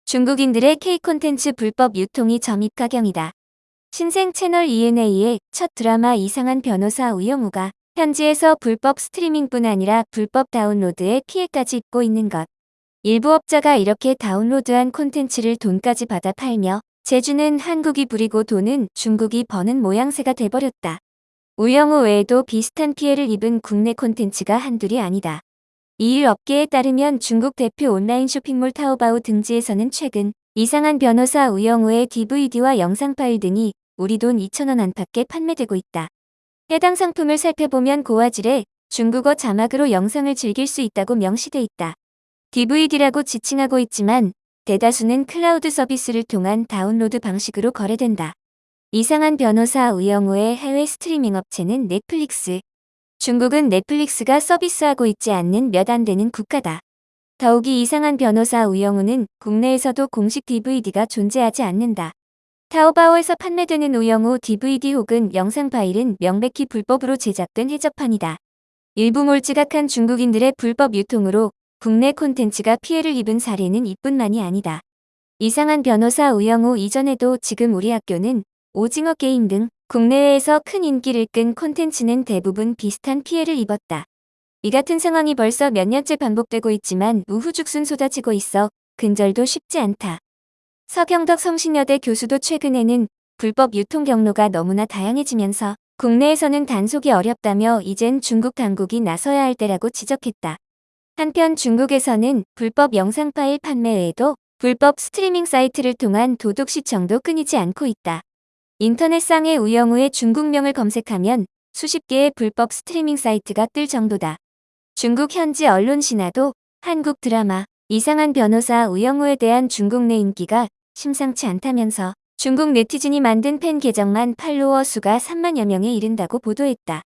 중국인들의 K 콘텐츠 불법 유통이 점입가경이다. 신생 채널 ENA의 첫 드라마 이상한 변호사 우영우가 현지에서 불법 스트리밍뿐 아니라 불법 다운로드에 피해까지 입고 있는 것. 일부 업자가 이렇게 다운로드한 콘텐츠를 돈까지 받아 팔며 제주는 한국이 부리고 돈은 중국이 버는 모양새가 돼버렸다. 우영우 외에도 비슷한 피해를 입은 국내 콘텐츠가 한둘이 아니다. 이 일 업계에 따르면 중국 대표 온라인 쇼핑몰 타오바오 등지에서는 최근 이상한 변호사 우영우의 DVD와 영상 파일 등이 우리 돈 2,000원 안팎에 판매되고 있다. 해당 상품을 살펴보면 고화질의 중국어 자막으로 영상을 즐길 수 있다고 명시돼 있다. DVD라고 지칭하고 있지만 대다수는 클라우드 서비스를 통한 다운로드 방식으로 거래된다. 이상한 변호사 우영우의 해외 스트리밍 업체는 넷플릭스. 중국은 넷플릭스가 서비스하고 있지 않는 몇 안 되는 국가다. 더욱이 이상한 변호사 우영우는 국내에서도 공식 DVD가 존재하지 않는다. 타오바오에서 판매되는 우영우 DVD 혹은 영상 파일은 명백히 불법으로 제작된 해적판이다. 일부 몰지각한 중국인들의 불법 유통으로 국내 콘텐츠가 피해를 입은 사례는 이뿐만이 아니다. 이상한 변호사 우영우 이전에도 지금 우리 학교는 오징어 게임 등 국내외에서 큰 인기를 끈 콘텐츠는 대부분 비슷한 피해를 입었다. 이 같은 상황이 벌써 몇 년째 반복되고 있지만 우후죽순 쏟아지고 있어 근절도 쉽지 않다. 서경덕 성신여대 교수도 최근에는 불법 유통 경로가 너무나 다양해지면서 국내에서는 단속이 어렵다며 이젠 중국 당국이 나서야 할 때라고 지적했다. 한편 중국에서는 불법 영상 파일 판매 외에도 불법 스트리밍 사이트를 통한 도둑 시청도 끊이지 않고 있다. 인터넷상의 우영우의 중국명을 검색하면 수십 개의 불법 스트리밍 사이트가 뜰 정도다. 중국 현지 언론 신화도 한국 드라마 이상한 변호사 우영우에 대한 중국 내 인기가 심상치 않다면서 중국 네티즌이 만든 팬 계정만 팔로워 수가 3만여 명에 이른다고 보도했다.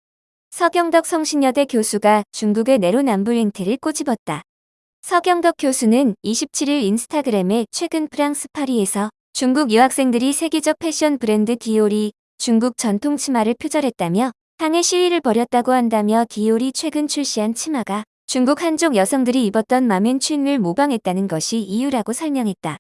서경덕 성신여대 교수가 중국의 내로남불 행태를 꼬집었다. 서경덕 교수는 27일 인스타그램에 최근 프랑스 파리에서 중국 유학생들이 세계적 패션 브랜드 디올이 중국 전통 치마를 표절했다며 항해 시위를 벌였다고 한다며 디올이 최근 출시한 치마가 중국 한족 여성들이 입었던 마맨춘을 모방했다는 것이 이유라고 설명했다.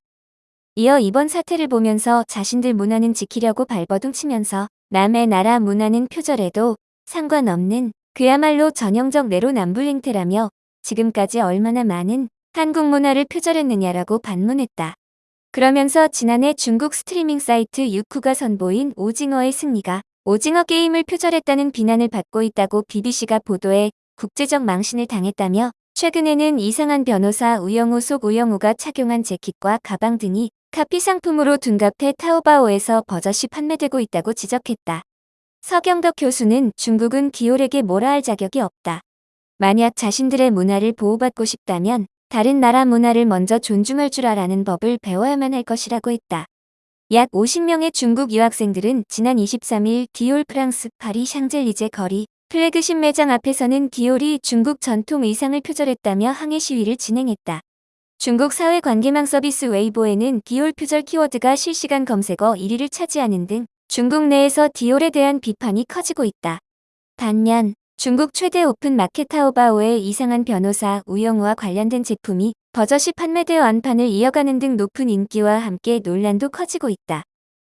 이어 이번 사태를 보면서 자신들 문화는 지키려고 발버둥 치면서 남의 나라 문화는 표절해도 상관없는 그야말로 전형적 내로남불 행태라며 지금까지 얼마나 많은 한국 문화를 표절했느냐라고 반문했다. 그러면서 지난해 중국 스트리밍 사이트 유쿠가 선보인 오징어의 승리가 오징어 게임을 표절했다는 비난을 받고 있다고 BBC가 보도해 국제적 망신을 당했다며 최근에는 이상한 변호사 우영우 속 우영우가 착용한 재킷과 가방 등이 카피 상품으로 둔갑해 타오바오에서 버젓이 판매되고 있다고 지적했다. 서경덕 교수는 중국은 디올에게 뭐라 할 자격이 없다. 만약 자신들의 문화를 보호받고 싶다면 다른 나라 문화를 먼저 존중할 줄 아라는 법을 배워야만 할 것이라고 했다. 약 50명의 중국 유학생들은 지난 23일 디올 프랑스 파리 샹젤리제 거리 플래그십 매장 앞에서는 디올이 중국 전통 의상을 표절했다며 항해 시위를 진행했다. 중국 사회관계망 서비스 웨이보에는 디올 표절 키워드가 실시간 검색어 1위를 차지하는 등 중국 내에서 디올에 대한 비판이 커지고 있다. 반면 중국 최대 오픈 마켓 타오바오의 이상한 변호사 우영우와 관련된 제품이 버젓이 판매되어 안판을 이어가는 등 높은 인기와 함께 논란도 커지고 있다.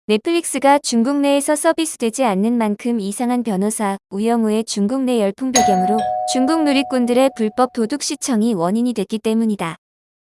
넷플릭스가 중국 내에서 서비스되지 않는 만큼 이상한 변호사 우영우의 중국 내 열풍 배경으로 중국 누리꾼들의 불법 도둑 시청이 원인이 됐기 때문이다.